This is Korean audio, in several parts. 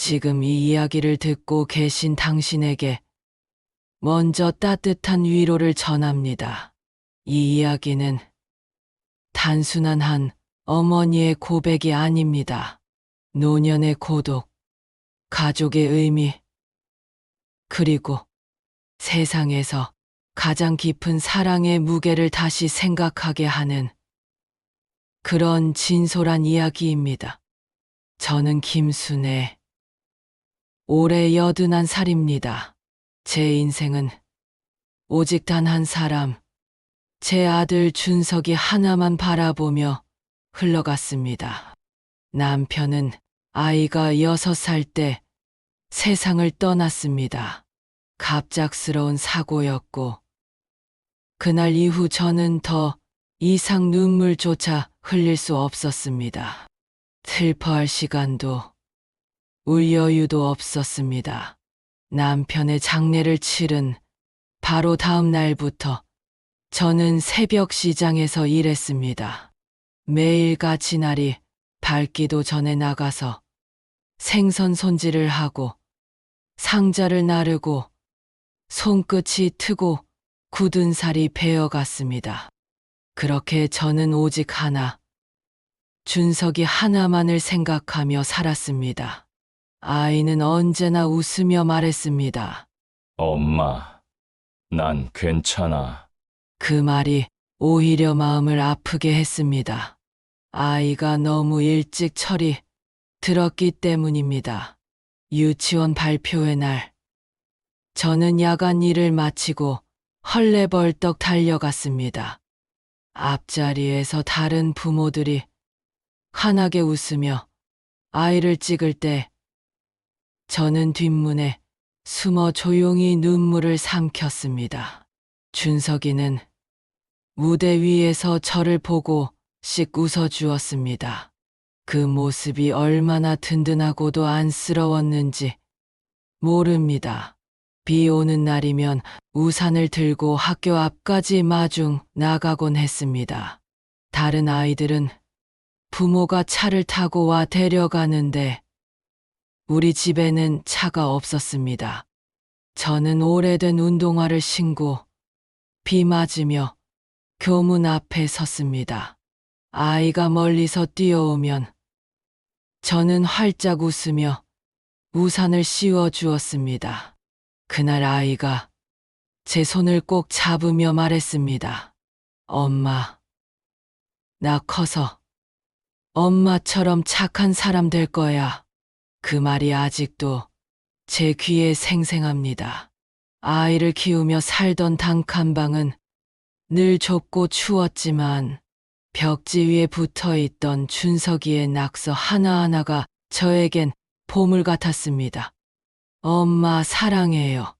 지금 이 이야기를 듣고 계신 당신에게 먼저 따뜻한 위로를 전합니다. 이 이야기는 단순한 한 어머니의 고백이 아닙니다. 노년의 고독, 가족의 의미, 그리고 세상에서 가장 깊은 사랑의 무게를 다시 생각하게 하는 그런 진솔한 이야기입니다. 저는 김순애, 올해 81살입니다. 제 인생은 오직 단 한 사람, 제 아들 준석이 하나만 바라보며 흘러갔습니다. 남편은 아이가 6살 때 세상을 떠났습니다. 갑작스러운 사고였고, 그날 이후 저는 더 이상 눈물조차 흘릴 수 없었습니다. 슬퍼할 시간도, 울 여유도 없었습니다. 남편의 장례를 치른 바로 다음 날부터 저는 새벽 시장에서 일했습니다. 매일같이 날이 밝기도 전에 나가서 생선 손질을 하고 상자를 나르고 손끝이 트고 굳은 살이 베어갔습니다. 그렇게 저는 오직 하나, 준석이 하나만을 생각하며 살았습니다. 아이는 언제나 웃으며 말했습니다. 엄마, 난 괜찮아. 그 말이 오히려 마음을 아프게 했습니다. 아이가 너무 일찍 철이 들었기 때문입니다. 유치원 발표회 날, 저는 야간 일을 마치고 헐레벌떡 달려갔습니다. 앞자리에서 다른 부모들이 환하게 웃으며 아이를 찍을 때 저는 뒷문에 숨어 조용히 눈물을 삼켰습니다. 준석이는 무대 위에서 저를 보고 씩 웃어주었습니다. 그 모습이 얼마나 든든하고도 안쓰러웠는지 모릅니다. 비 오는 날이면 우산을 들고 학교 앞까지 마중 나가곤 했습니다. 다른 아이들은 부모가 차를 타고 와 데려가는데 우리 집에는 차가 없었습니다. 저는 오래된 운동화를 신고 비 맞으며 교문 앞에 섰습니다. 아이가 멀리서 뛰어오면 저는 활짝 웃으며 우산을 씌워 주었습니다. 그날 아이가 제 손을 꼭 잡으며 말했습니다. 엄마, 나 커서 엄마처럼 착한 사람 될 거야. 그 말이 아직도 제 귀에 생생합니다. 아이를 키우며 살던 단칸방은 늘 좁고 추웠지만 벽지 위에 붙어있던 준석이의 낙서 하나하나가 저에겐 보물 같았습니다. 엄마 사랑해요.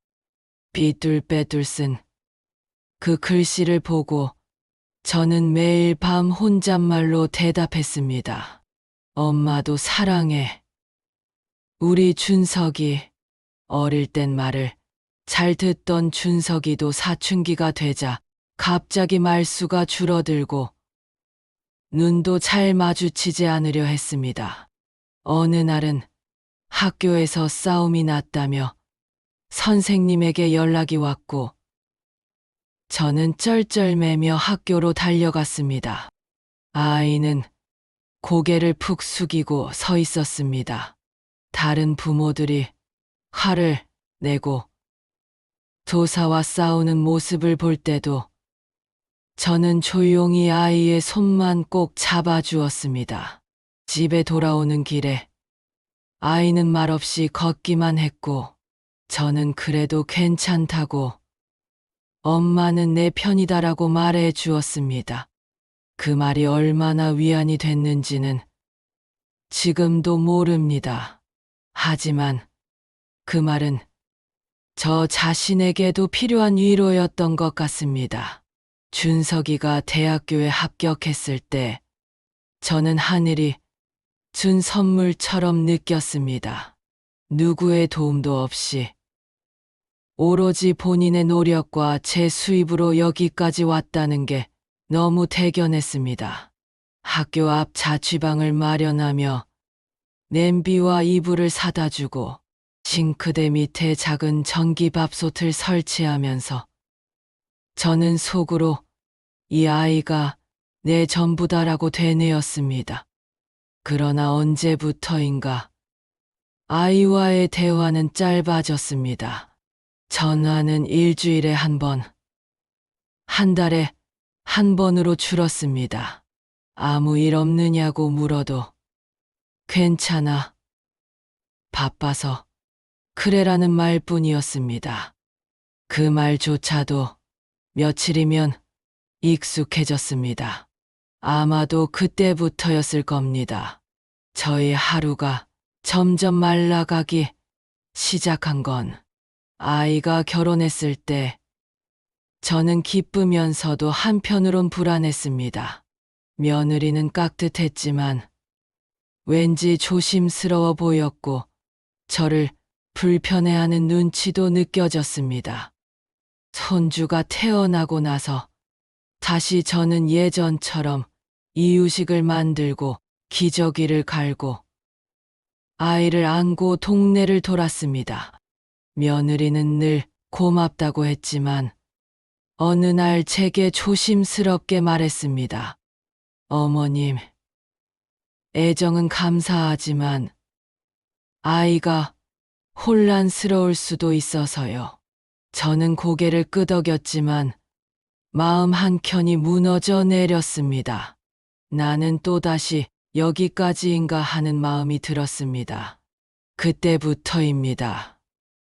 삐뚤빼뚤 쓴 그 글씨를 보고 저는 매일 밤 혼잣말로 대답했습니다. 엄마도 사랑해. 우리 준석이. 어릴 땐 말을 잘 듣던 준석이도 사춘기가 되자 갑자기 말수가 줄어들고 눈도 잘 마주치지 않으려 했습니다. 어느 날은 학교에서 싸움이 났다며 선생님에게 연락이 왔고 저는 쩔쩔매며 학교로 달려갔습니다. 아이는 고개를 푹 숙이고 서 있었습니다. 다른 부모들이 화를 내고 도사와 싸우는 모습을 볼 때도 저는 조용히 아이의 손만 꼭 잡아주었습니다. 집에 돌아오는 길에 아이는 말없이 걷기만 했고 저는 그래도 괜찮다고 엄마는 내 편이다라고 말해 주었습니다. 그 말이 얼마나 위안이 됐는지는 지금도 모릅니다. 하지만 그 말은 저 자신에게도 필요한 위로였던 것 같습니다. 준석이가 대학교에 합격했을 때 저는 하늘이 준 선물처럼 느꼈습니다. 누구의 도움도 없이 오로지 본인의 노력과 제 수입으로 여기까지 왔다는 게 너무 대견했습니다. 학교 앞 자취방을 마련하며 냄비와 이불을 사다 주고 싱크대 밑에 작은 전기밥솥을 설치하면서 저는 속으로 이 아이가 내 전부다라고 되뇌었습니다. 그러나 언제부터인가 아이와의 대화는 짧아졌습니다. 전화는 일주일에 한 번, 한 달에 한 번으로 줄었습니다. 아무 일 없느냐고 물어도 괜찮아, 바빠서 그래라는 말뿐이었습니다. 그 말조차도 며칠이면 익숙해졌습니다. 아마도 그때부터였을 겁니다. 저의 하루가 점점 말라가기 시작한 건 아이가 결혼했을 때 저는 기쁘면서도 한편으론 불안했습니다. 며느리는 깍듯했지만 왠지 조심스러워 보였고 저를 불편해하는 눈치도 느껴졌습니다. 손주가 태어나고 나서 다시 저는 예전처럼 이유식을 만들고 기저귀를 갈고 아이를 안고 동네를 돌았습니다. 며느리는 늘 고맙다고 했지만 어느 날 제게 조심스럽게 말했습니다. 어머님, 애정은 감사하지만 아이가 혼란스러울 수도 있어서요. 저는 고개를 끄덕였지만 마음 한켠이 무너져 내렸습니다. 나는 또다시 여기까지인가 하는 마음이 들었습니다. 그때부터입니다.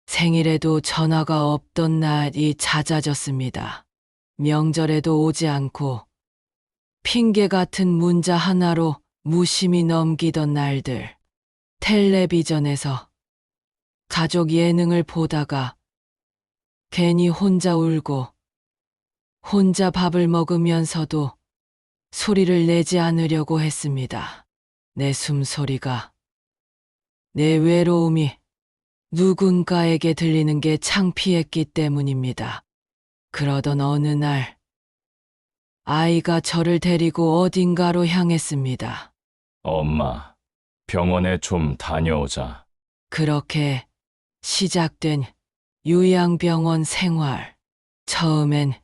생일에도 전화가 없던 날이 잦아졌습니다. 명절에도 오지 않고 핑계 같은 문자 하나로 무심히 넘기던 날들. 텔레비전에서 가족 예능을 보다가 괜히 혼자 울고 혼자 밥을 먹으면서도 소리를 내지 않으려고 했습니다. 내 숨소리가, 내 외로움이 누군가에게 들리는 게 창피했기 때문입니다. 그러던 어느 날 아이가 저를 데리고 어딘가로 향했습니다. 엄마, 병원에 좀 다녀오자. 그렇게 시작된 요양병원 생활. 처음엔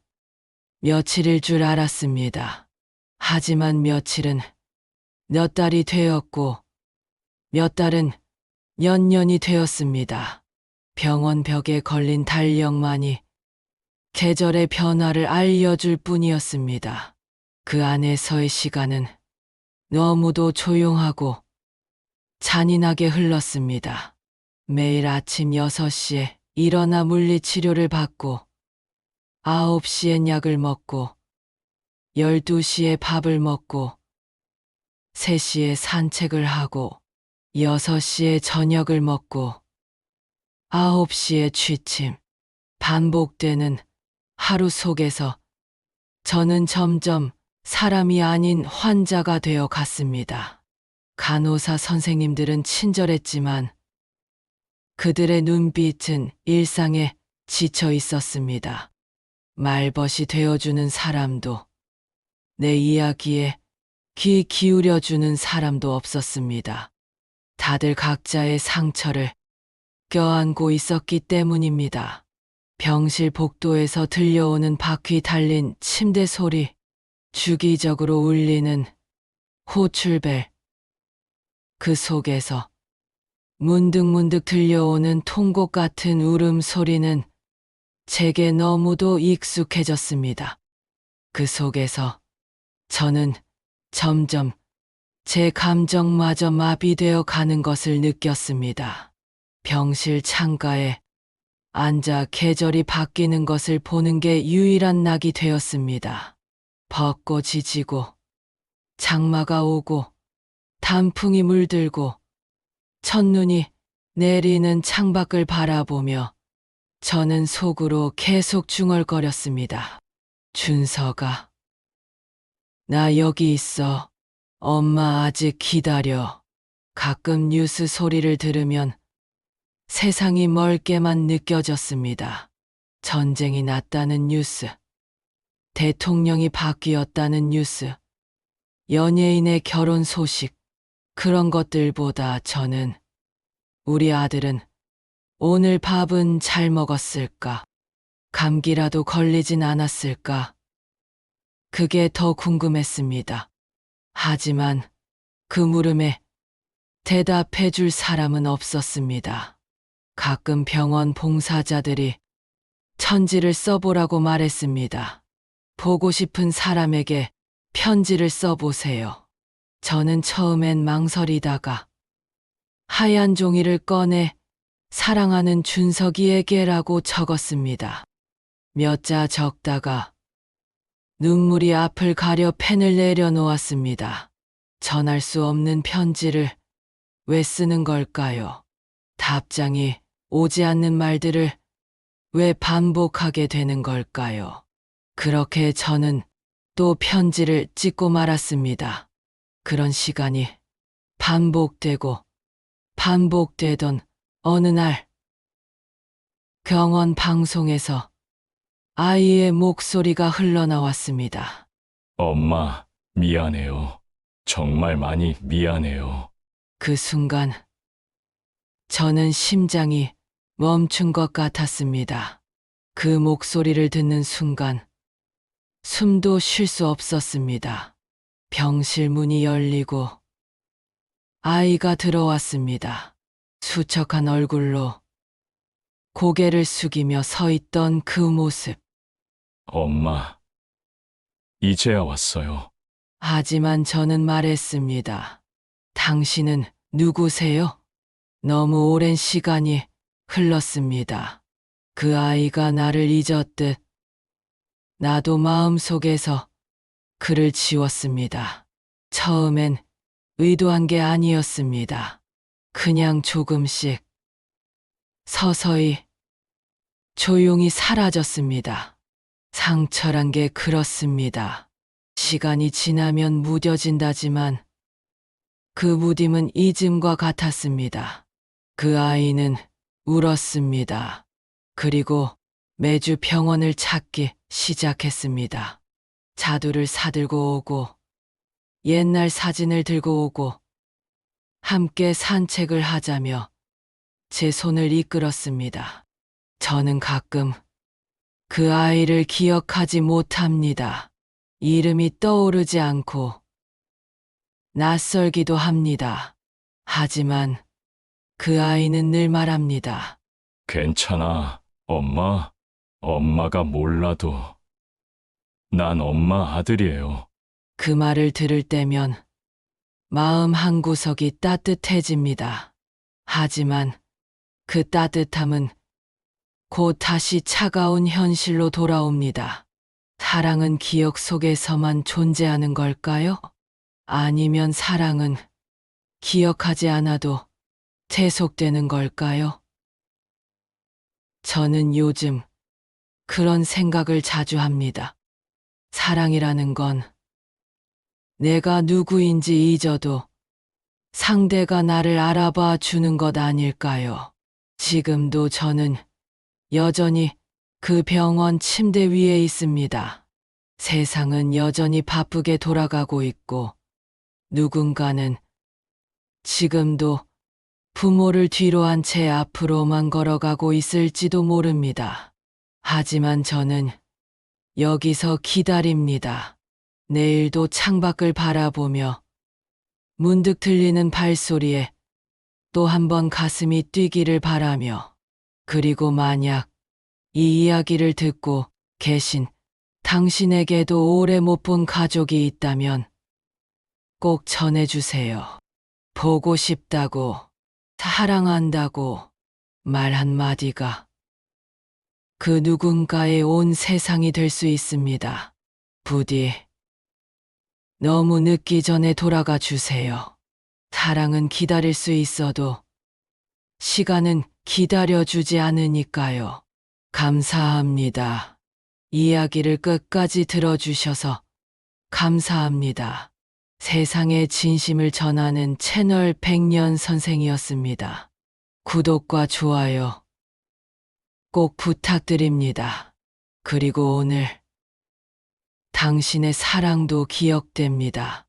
며칠일 줄 알았습니다. 하지만 며칠은 몇 달이 되었고 몇 달은 몇 년이 되었습니다. 병원 벽에 걸린 달력만이 계절의 변화를 알려줄 뿐이었습니다. 그 안에서의 시간은 너무도 조용하고 잔인하게 흘렀습니다. 매일 아침 6시에 일어나 물리치료를 받고 9시엔 약을 먹고 12시에 밥을 먹고 3시에 산책을 하고 6시에 저녁을 먹고 9시에 취침. 반복되는 하루 속에서 저는 점점 사람이 아닌 환자가 되어 갔습니다. 간호사 선생님들은 친절했지만 그들의 눈빛은 일상에 지쳐 있었습니다. 말벗이 되어주는 사람도, 내 이야기에 귀 기울여주는 사람도 없었습니다. 다들 각자의 상처를 껴안고 있었기 때문입니다. 병실 복도에서 들려오는 바퀴 달린 침대 소리, 주기적으로 울리는 호출벨, 그 속에서 문득문득 들려오는 통곡 같은 울음소리는 제게 너무도 익숙해졌습니다. 그 속에서 저는 점점 제 감정마저 마비되어 가는 것을 느꼈습니다. 병실 창가에 앉아 계절이 바뀌는 것을 보는 게 유일한 낙이 되었습니다. 벚꽃이 지고 장마가 오고 단풍이 물들고 첫눈이 내리는 창밖을 바라보며 저는 속으로 계속 중얼거렸습니다. 준서가, 나 여기 있어. 엄마 아직 기다려. 가끔 뉴스 소리를 들으면 세상이 멀게만 느껴졌습니다. 전쟁이 났다는 뉴스, 대통령이 바뀌었다는 뉴스, 연예인의 결혼 소식, 그런 것들보다 저는 우리 아들은 오늘 밥은 잘 먹었을까? 감기라도 걸리진 않았을까? 그게 더 궁금했습니다. 하지만 그 물음에 대답해 줄 사람은 없었습니다. 가끔 병원 봉사자들이 편지를 써보라고 말했습니다. 보고 싶은 사람에게 편지를 써보세요. 저는 처음엔 망설이다가 하얀 종이를 꺼내 사랑하는 준석이에게라고 적었습니다. 몇 자 적다가 눈물이 앞을 가려 펜을 내려놓았습니다. 전할 수 없는 편지를 왜 쓰는 걸까요? 답장이 오지 않는 말들을 왜 반복하게 되는 걸까요? 그렇게 저는 또 편지를 찍고 말았습니다. 그런 시간이 반복되고 반복되던 어느 날 병원 방송에서 아이의 목소리가 흘러나왔습니다. 엄마, 미안해요. 정말 많이 미안해요. 그 순간 저는 심장이 멈춘 것 같았습니다. 그 목소리를 듣는 순간 숨도 쉴 수 없었습니다. 병실 문이 열리고 아이가 들어왔습니다. 수척한 얼굴로 고개를 숙이며 서 있던 그 모습. 엄마, 이제야 왔어요. 하지만 저는 말했습니다. 당신은 누구세요? 너무 오랜 시간이 흘렀습니다. 그 아이가 나를 잊었듯 나도 마음속에서 그를 지웠습니다. 처음엔 의도한 게 아니었습니다. 그냥 조금씩 서서히 조용히 사라졌습니다. 상처란 게 그렇습니다. 시간이 지나면 무뎌진다지만 그 무딤은 잊음과 같았습니다. 그 아이는 울었습니다. 그리고 매주 병원을 찾기 시작했습니다. 자두를 사들고 오고 옛날 사진을 들고 오고 함께 산책을 하자며 제 손을 이끌었습니다. 저는 가끔 그 아이를 기억하지 못합니다. 이름이 떠오르지 않고 낯설기도 합니다. 하지만 그 아이는 늘 말합니다. 괜찮아, 엄마. 엄마가 몰라도 난 엄마 아들이에요. 그 말을 들을 때면 마음 한구석이 따뜻해집니다. 하지만 그 따뜻함은 곧 다시 차가운 현실로 돌아옵니다. 사랑은 기억 속에서만 존재하는 걸까요? 아니면 사랑은 기억하지 않아도 계속되는 걸까요? 저는 요즘 그런 생각을 자주 합니다. 사랑이라는 건 내가 누구인지 잊어도 상대가 나를 알아봐 주는 것 아닐까요? 지금도 저는 여전히 그 병원 침대 위에 있습니다. 세상은 여전히 바쁘게 돌아가고 있고 누군가는 지금도 부모를 뒤로 한 채 앞으로만 걸어가고 있을지도 모릅니다. 하지만 저는 여기서 기다립니다. 내일도 창밖을 바라보며 문득 들리는 발소리에 또 한 번 가슴이 뛰기를 바라며 그리고 만약 이 이야기를 듣고 계신 당신에게도 오래 못 본 가족이 있다면 꼭 전해주세요. 보고 싶다고, 사랑한다고 말 한마디가 그 누군가의 온 세상이 될 수 있습니다. 부디 너무 늦기 전에 돌아가 주세요. 사랑은 기다릴 수 있어도 시간은 기다려주지 않으니까요. 감사합니다. 이야기를 끝까지 들어주셔서 감사합니다. 세상의 진심을 전하는 채널 백년 선생이었습니다. 구독과 좋아요 꼭 부탁드립니다. 그리고 오늘 당신의 사랑도 기억됩니다.